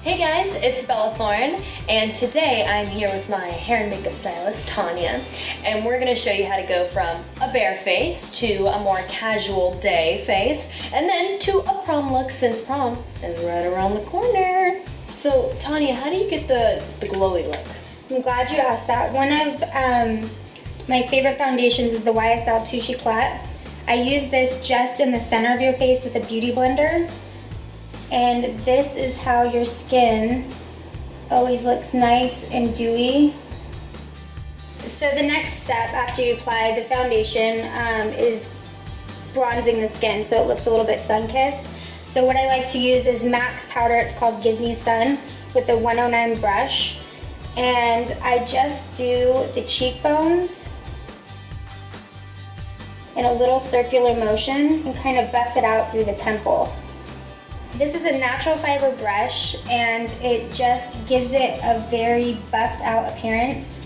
Hey guys, it's Thorne, and today I'm here with my hair and makeup stylist, Tonya, and we're going to show you how to go from a bare face to a more casual day face, and then to a prom look, since prom is right around the corner. So, Tonya, how do you get the glowy look? I'm glad you asked that. One of my favorite foundations is the YSL Touche Éclat. I use this just in the center of your face with a beauty blender. And this is how your skin always looks nice and dewy. So the next step after you apply the foundation is bronzing the skin so it looks a little bit sun-kissed. So what I like to use is MAC's powder. It's called Give Me Sun with the 109 brush. And I just do the cheekbones in a little circular motion and kind of buff it out through the temple. This is a natural fiber brush and it just gives it a very buffed out appearance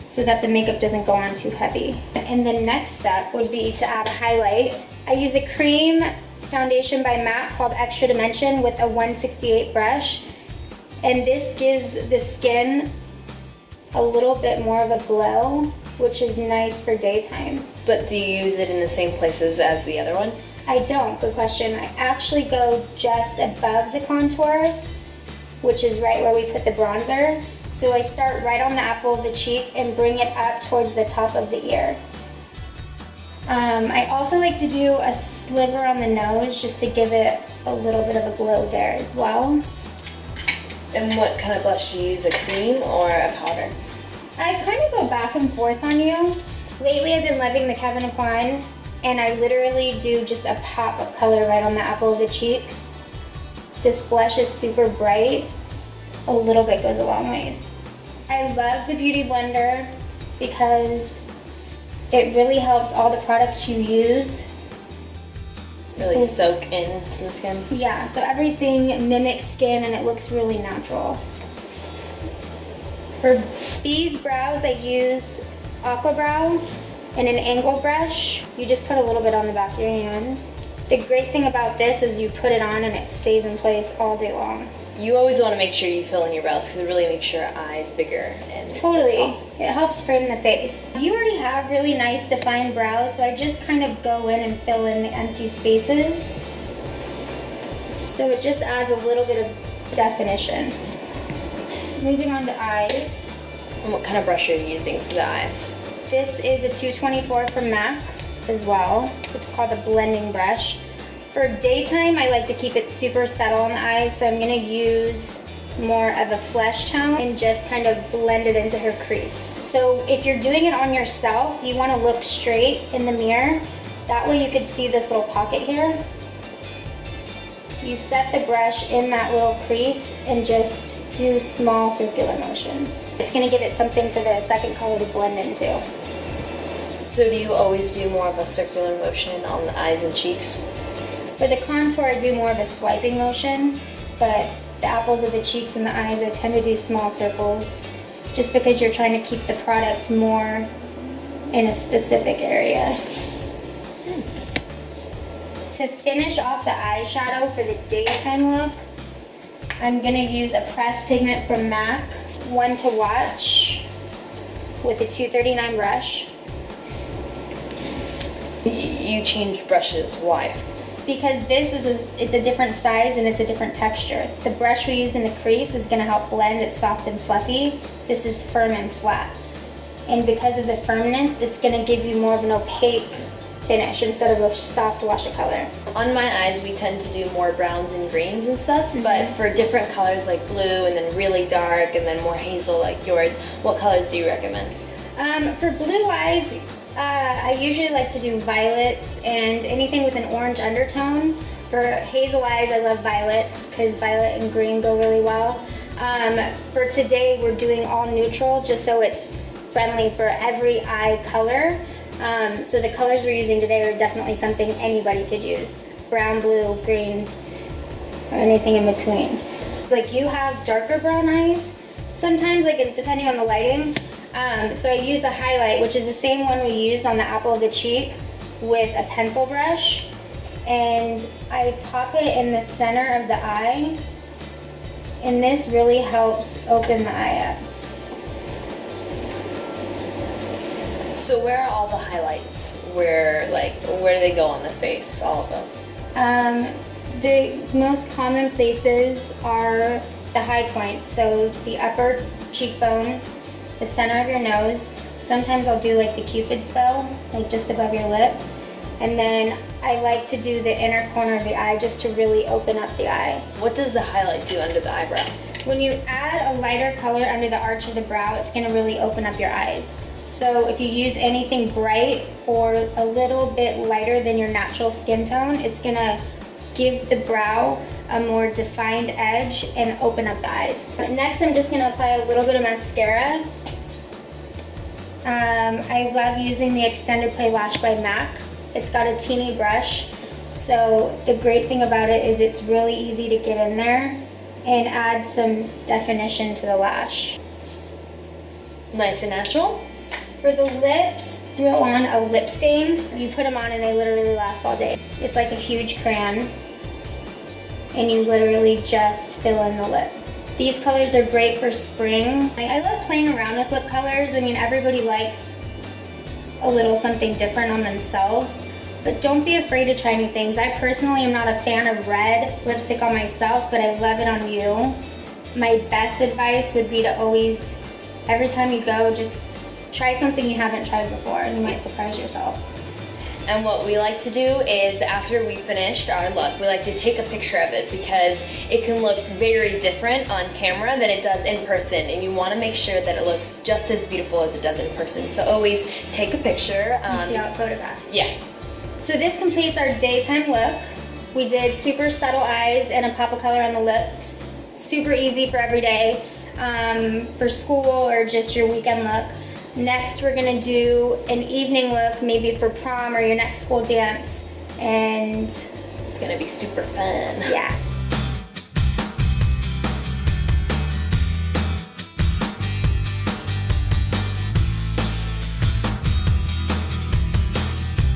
so that the makeup doesn't go on too heavy. And the next step would be to add a highlight. I use a cream foundation by MAC called Extra Dimension with a 168 brush, and this gives the skin a little bit more of a glow, which is nice for daytime. But do you use it in the same places as the other one? I don't, good question. I actually go just above the contour, which is right where we put the bronzer. So I start right on the apple of the cheek and bring it up towards the top of the ear. I also like to do a sliver on the nose just to give it a little bit of a glow there as well. And what kind of blush do you use, a cream or a powder? I kind of go back and forth on you. Lately I've been loving the Kevyn Aucoin, and I literally do just a pop of color right on the apple of the cheeks. This blush is super bright. A little bit goes a long ways. I love the Beauty Blender because it really helps all the products you use really soak into the skin? Yeah, so everything mimics skin and it looks really natural. For B's brows, I use Aqua Brow and an angle brush. You just put a little bit on the back of your hand. The great thing about this is you put it on and it stays in place all day long. You always want to make sure you fill in your brows because it really makes your eyes bigger. And totally. It helps frame the face. You already have really nice defined brows, so I just kind of go in and fill in the empty spaces. So it just adds a little bit of definition. Moving on to eyes. And what kind of brush are you using for the eyes? This is a 224 from MAC as well. It's called a blending brush. For daytime, I like to keep it super subtle on the eyes, so I'm going to use more of a flesh tone and just kind of blend it into her crease. So if you're doing it on yourself, you want to look straight in the mirror. That way you could see this little pocket here. You set the brush in that little crease and just do small circular motions. It's going to give it something for the second color to blend into. So do you always do more of a circular motion on the eyes and cheeks? For the contour, I do more of a swiping motion, but the apples of the cheeks and the eyes, I tend to do small circles, just because you're trying to keep the product more in a specific area. To finish off the eyeshadow for the daytime look, I'm going to use a pressed pigment from MAC, One to Watch, with a 239 brush. You change brushes, why? Because this is it's a different size and it's a different texture. The brush we used in the crease is going to help blend it soft and fluffy. This is firm and flat. And because of the firmness, it's going to give you more of an opaque finish instead of a soft wash of color. On my eyes, we tend to do more browns and greens and stuff, but for different colors like blue and then really dark and then more hazel like yours, what colors do you recommend? For blue eyes, I usually like to do violets and anything with an orange undertone. For hazel eyes, I love violets because violet and green go really well. For today, we're doing all neutral just so it's friendly for every eye color. So the colors we're using today are definitely something anybody could use. Brown, blue, green, or anything in between. Like you have darker brown eyes sometimes, like depending on the lighting. So I use the highlight, which is the same one we used on the apple of the cheek, with a pencil brush. And I pop it in the center of the eye and this really helps open the eye up. So where are all the highlights? Where do they go on the face? All of them? The most common places are the high points, so the upper cheekbone, the center of your nose. Sometimes I'll do like the Cupid's bow, like just above your lip. And then I like to do the inner corner of the eye just to really open up the eye. What does the highlight do under the eyebrow? When you add a lighter color under the arch of the brow, it's gonna really open up your eyes. So if you use anything bright or a little bit lighter than your natural skin tone, it's gonna give the brow a more defined edge and open up the eyes. Next, I'm just gonna apply a little bit of mascara. I love using the Extended Play Lash by MAC. It's got a teeny brush, so the great thing about it is it's really easy to get in there and add some definition to the lash. Nice and natural. For the lips, throw on a lip stain. You put them on and they literally last all day. It's like a huge crayon, and you literally just fill in the lip. These colors are great for spring. I love playing around with lip colors. I mean, everybody likes a little something different on themselves, but don't be afraid to try new things. I personally am not a fan of red lipstick on myself, but I love it on you. My best advice would be to always, every time you go, just try something you haven't tried before and you might surprise yourself. And what we like to do is after we finished our look, we like to take a picture of it because it can look very different on camera than it does in person, and you want to make sure that it looks just as beautiful as it does in person. So always take a picture. See how it photographs. Yeah. So this completes our daytime look. We did super subtle eyes and a pop of color on the lips. Super easy for every day, for school or just your weekend look. Next, we're gonna do an evening look, maybe for prom or your next school dance, and it's gonna be super fun. Yeah.